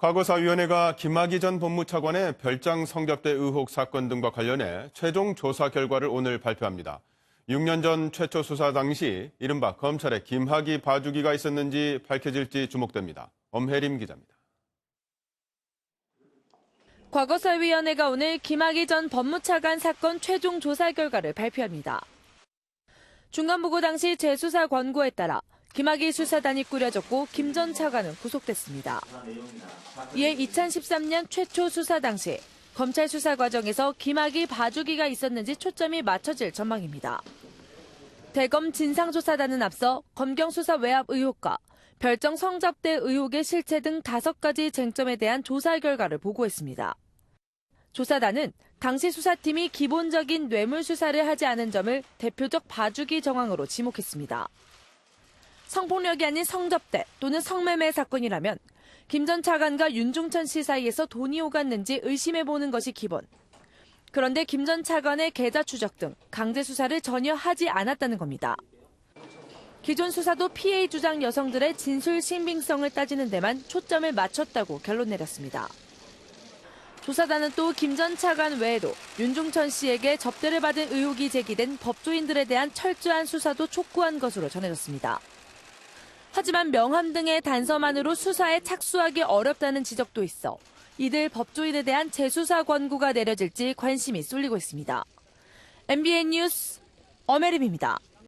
과거사위원회가 김학의 전 법무차관의 별장 성접대 의혹 사건 등과 관련해 최종 조사 결과를 오늘 발표합니다. 6년 전 최초 수사 당시 이른바 검찰에 김학의 봐주기가 있었는지 밝혀질지 주목됩니다. 엄혜림 기자입니다. 과거사위원회가 오늘 김학의 전 법무차관 사건 최종 조사 결과를 발표합니다. 중간보고 당시 재수사 권고에 따라 김학의 수사단이 꾸려졌고 김 전 차관은 구속됐습니다. 이에 2013년 최초 수사 당시 검찰 수사 과정에서 김학의 봐주기가 있었는지 초점이 맞춰질 전망입니다. 대검 진상조사단은 앞서 검경 수사 외압 의혹과 별정 성접대 의혹의 실체 등 5가지 쟁점에 대한 조사 결과를 보고했습니다. 조사단은 당시 수사팀이 기본적인 뇌물 수사를 하지 않은 점을 대표적 봐주기 정황으로 지목했습니다. 성폭력이 아닌 성접대 또는 성매매 사건이라면 김 전 차관과 윤중천 씨 사이에서 돈이 오갔는지 의심해보는 것이 기본. 그런데 김 전 차관의 계좌 추적 등 강제 수사를 전혀 하지 않았다는 겁니다. 기존 수사도 피해 주장 여성들의 진술 신빙성을 따지는 데만 초점을 맞췄다고 결론 내렸습니다. 조사단은 또 김 전 차관 외에도 윤중천 씨에게 접대를 받은 의혹이 제기된 법조인들에 대한 철저한 수사도 촉구한 것으로 전해졌습니다. 하지만 명함 등의 단서만으로 수사에 착수하기 어렵다는 지적도 있어 이들 법조인에 대한 재수사 권고가 내려질지 관심이 쏠리고 있습니다. MBN 뉴스 엄혜림입니다.